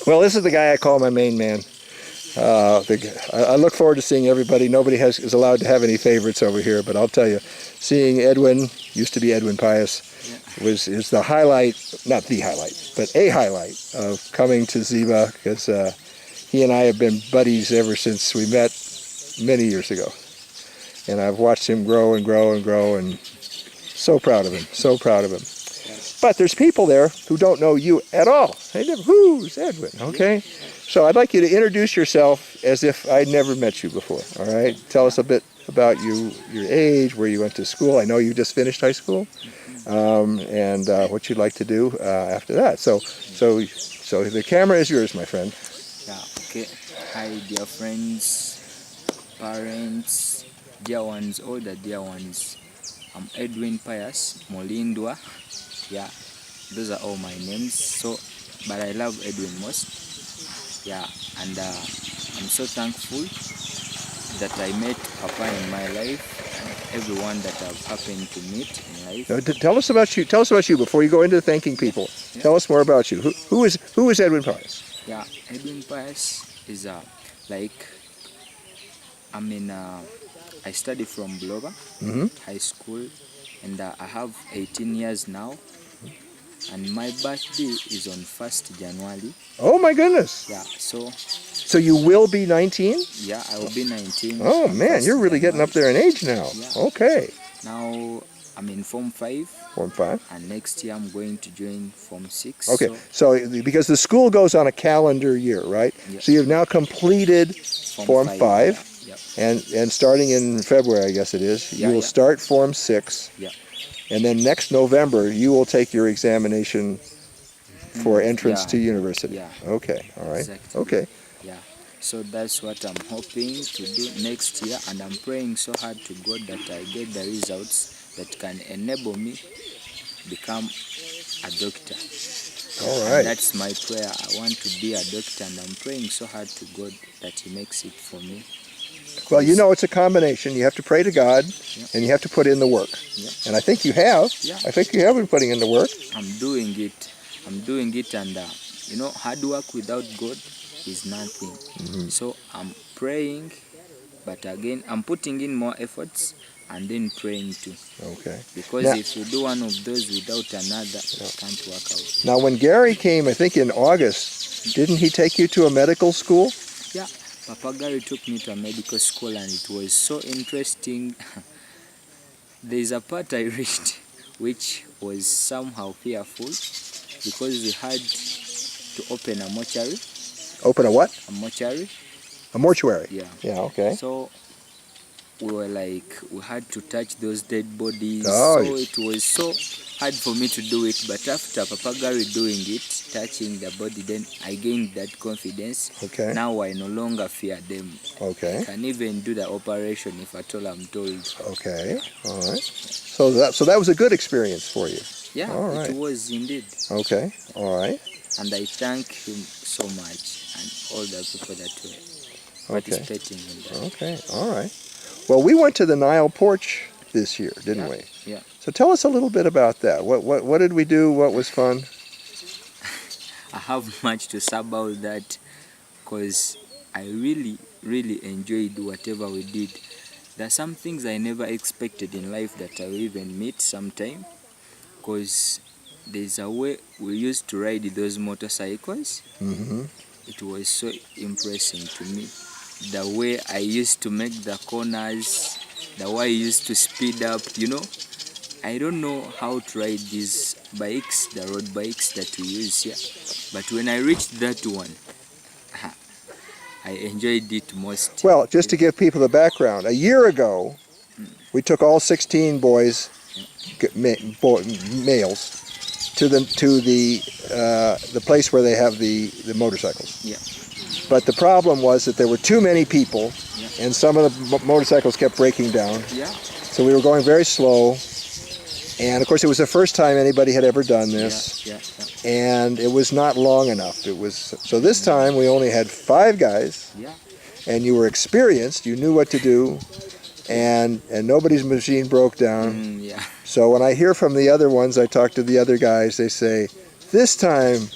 Well, this is the guy I call my main man. I look forward to seeing everybody. Nobody is allowed to have any favorites over here, but I'll tell you, seeing Edwin, used to be Edwin Pius, is the highlight, not the highlight, but a highlight of coming to Zziba, because he and I have been buddies ever since we met many years ago. And I've watched him grow and grow and grow, and so proud of him, so proud of him. But there's people there who don't know you at all. They never, who's Edwin, okay? So I'd like you to introduce yourself as if I'd never met you before, all right? Tell us a bit about you, your age, where you went to school. I know you just finished high school, and what you'd like to do after that. So the camera is yours, my friend. Yeah, okay. Hi, dear friends, parents, dear ones, all the dear ones. I'm Edwin Pius, Molindwa. Yeah, those are all my names. So, but I love Edwin most. Yeah, and I'm so thankful that I met Papa in my life and everyone that I've happened to meet in life. Now, tell us about you. Tell us about you before you go into thanking people. Yeah. Tell us more about you. Who is Edwin Pius? Yeah, Edwin Pius is I study from Bloba High School, and I have 18 years now. And my birthday is on 1st January. Oh my goodness! Yeah, so you will be 19? Yeah, I will be 19. Oh man, you're really getting up there in age now. Yeah. Okay. Now I'm in Form 5. Form 5. And next year I'm going to join Form 6. Okay, so because the school goes on a calendar year, right? Yeah. So you've now completed Form 5. Yeah. And starting in February, I guess it is, you will start Form 6. Yeah. And then next November, you will take your examination for entrance to university. Yeah. Okay, all right. Exactly. Okay. Yeah. So that's what I'm hoping to do next year, and I'm praying so hard to God that I get the results that can enable me become a doctor. All right. And that's my prayer. I want to be a doctor, and I'm praying so hard to God that He makes it for me. Well, you know, it's a combination. You have to pray to God, and you have to put in the work. Yeah. And I think you have. Yeah. I think you have been putting in the work. I'm doing it. And hard work without God is nothing. So I'm praying, but again, I'm putting in more efforts and then praying too. Okay. Because now, if you do one of those without another, it can't work out. Now, when Gary came, I think in August, didn't he take you to a medical school? Yeah. Papa Gary took me to a medical school, and it was so interesting. There's a part I read which was somehow fearful, because we had to open a mortuary. Open a what? A mortuary. A mortuary? Yeah. Yeah, okay. So we had to touch those dead bodies. Oh, so it was so hard for me to do it, but after Papa Gary doing it, touching the body, then I gained that confidence. Okay. Now I no longer fear them. Okay. I can even do the operation if at all I'm told. Okay. All right. So that was a good experience for you. Yeah, all right. It was indeed. Okay. All right. And I thank him so much, and all the people that were participating in that. Okay. All right. Well, we went to the Nile Porch this year, didn't we? Yeah. So tell us a little bit about that. What did we do? What was fun? I have much to say about that, because I really, really enjoyed whatever we did. There are some things I never expected in life that I will even meet sometime, because there's a way we used to ride those motorcycles. It was so impressive to me. The way I used to make the corners, the way I used to speed up, I don't know how to ride these bikes, the road bikes that we use here. But when I reached that one, I enjoyed it most. Well, just to give people the background, a year ago, we took all 16 boys, males, to the place where they have the motorcycles. Yeah. But the problem was that there were too many people, and some of the motorcycles kept breaking down. Yeah. So we were going very slow, and of course it was the first time anybody had ever done this. Yeah. And it was not long enough. So this time we only had 5 guys. Yeah. And you were experienced. You knew what to do, and nobody's machine broke down. Yeah. So when I hear from the other ones, I talk to the other guys. They say, this time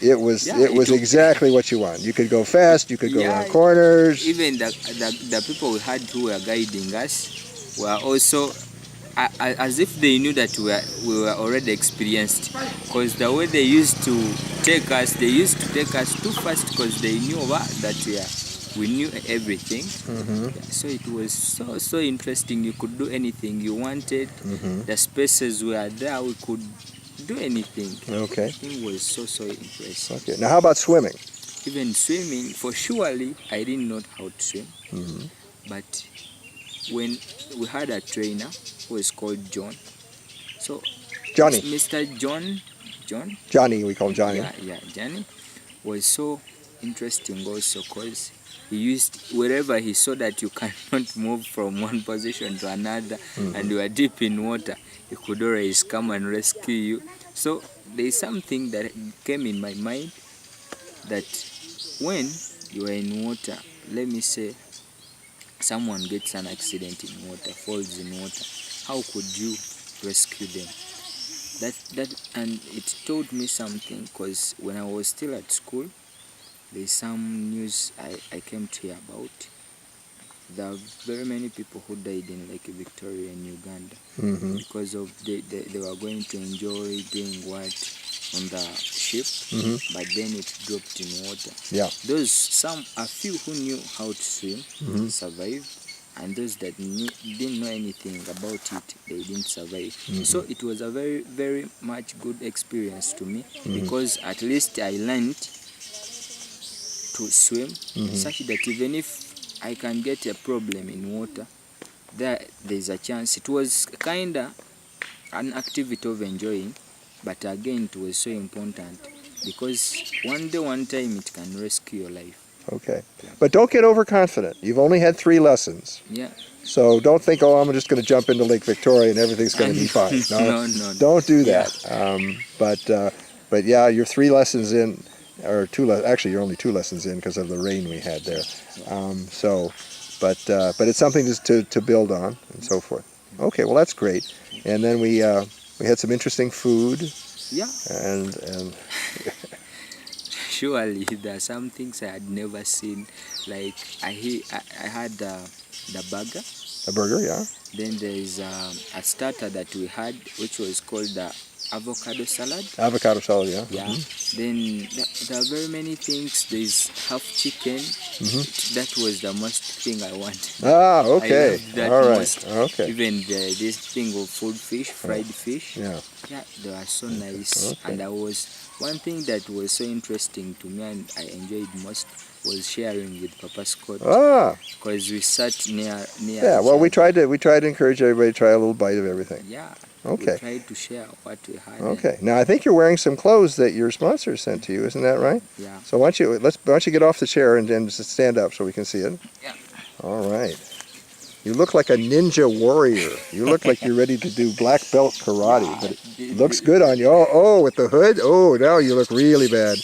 it was Yeah, it was exactly what you want. You could go fast, you could go around corners. Even the people we had who were guiding us were also as if they knew that we were already experienced, because the way they used to take us, they used to take us too fast because they knew that we knew everything. So it was so interesting. You could do anything you wanted. The spaces were there, we could do anything. Okay. It was so impressive. Okay. Now, how about swimming? Even swimming, for surely I didn't know how to swim, but when we had a trainer who was called John, so Johnny. Mr. John, Johnny, we call him Johnny. yeah, Johnny was so interesting also, because he used, wherever he saw that you cannot move from one position to another and you are deep in water, he could always come and rescue you. So there is something that came in my mind, that when you are in water, let me say someone gets an accident in water, falls in water, how could you rescue them? And it told me something, because when I was still at school, there's some news I came to hear about. There are very many people who died in Lake Victoria in Uganda because of they were going to enjoy doing what on the ship, but then it dropped in water. Yeah. A few who knew how to swim survived, and those that didn't know anything about it, they didn't survive. So it was a very, very much good experience to me, because at least I learned to swim, such that even if I can get a problem in water, there's a chance. It was kind of an activity of enjoying, but again it was so important, because one time it can rescue your life. Okay. But don't get overconfident. You've only had 3 lessons. Yeah. So don't think, oh, I'm just going to jump into Lake Victoria and everything's going to be fine. No, don't do that. But yeah, you're 3 lessons in, or actually you're only 2 lessons in because of the rain we had there. But it's something to build on and so forth. Okay, well that's great. And then we had some interesting food. Yeah. And surely there are some things I had never seen. Like I had the burger. A burger, yeah. Then there is a starter that we had, which was called the avocado salad. Avocado salad, yeah. Yeah. Then there are very many things. There is half chicken. That was the most thing I wanted. Ah, okay. All right. Most. Okay. Even this thing of fried fish. Yeah. Yeah, they were so nice. Okay. And one thing that was so interesting to me and I enjoyed most was sharing with Papa Scott. Ah. Because we sat near. Yeah. Well, we tried to encourage everybody to try a little bite of everything. Yeah. Okay. We tried to share what we had. Okay. Now I think you're wearing some clothes that your sponsor sent to you, isn't that right? Yeah. So why don't you get off the chair and just stand up so we can see it? Yeah. All right. You look like a ninja warrior. You look like you're ready to do black belt karate, but it looks good on you. Oh, with the hood? Oh, now you look really bad.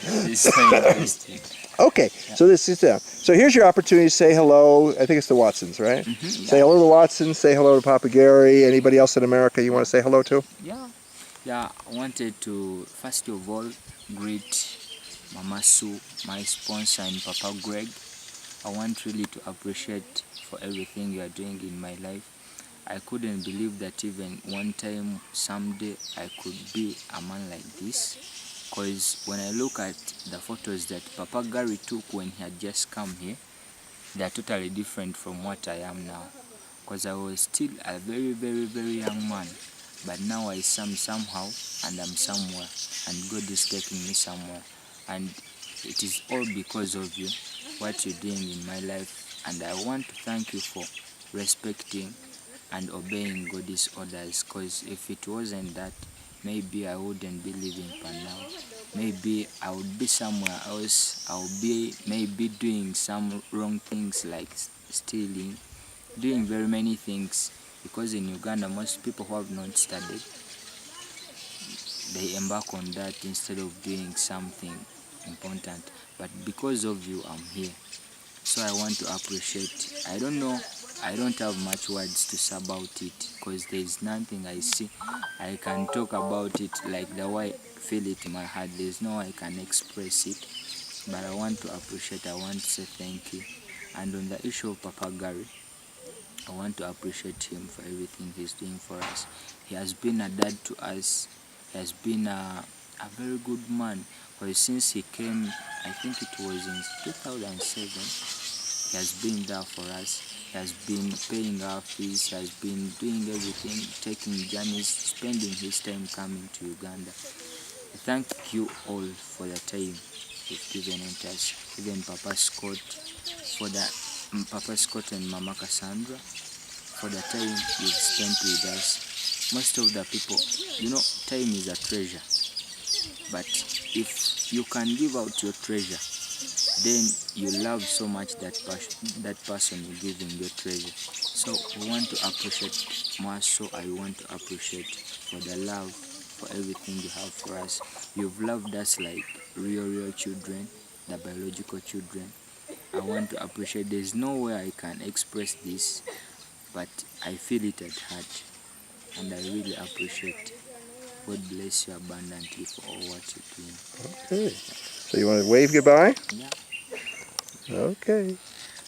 It's so interesting. Okay, so this is so here's your opportunity to say hello. I think it's the Watsons, right? Say hello to the Watsons. Say hello to Papa Gary. Anybody else in America you want to say hello to? Yeah. I wanted to first of all greet Mama Sue, my sponsor, and Papa Greg. I want really to appreciate for everything you are doing in my life. I couldn't believe that even one time, someday, I could be a man like this. Because when I look at the photos that Papa Gary took when he had just come here, they are totally different from what I am now. Because I was still a very, very, very young man. But now I am somehow, and I'm somewhere. And God is taking me somewhere. And it is all because of you, what you're doing in my life. And I want to thank you for respecting and obeying God's orders. Because if it wasn't that, maybe I wouldn't be living for now. Maybe I would be somewhere else. I would be maybe doing some wrong things like stealing, doing very many things. Because in Uganda, most people who have not studied, they embark on that instead of doing something important. But because of you, I'm here. So I want to appreciate. I don't know I don't have much words to say about it, because there is nothing I see I can talk about it like the way I feel it in my heart. There is no way I can express it, but I want to appreciate, I want to say thank you. And on the issue of Papa Gary, I want to appreciate him for everything he's doing for us. He has been a dad to us. He has been a very good man. Because since he came, I think it was in 2007, he has been there for us. He has been paying our fees. He has been doing everything, taking journeys, spending his time coming to Uganda. Thank you all for the time you've given us. Even Papa Scott, for the Papa Scott and Mama Cassandra, for the time you've spent with us. Most of the people, time is a treasure. But if you can give out your treasure, then you love so much that person you're giving your treasure. So I want to appreciate more, so I want to appreciate for the love, for everything you have for us. You've loved us like real children, the biological children. I want to appreciate. There's no way I can express this, but I feel it at heart, and I really appreciate. God bless you abundantly for all what you're doing. Okay. So you want to wave goodbye? Yeah. Okay.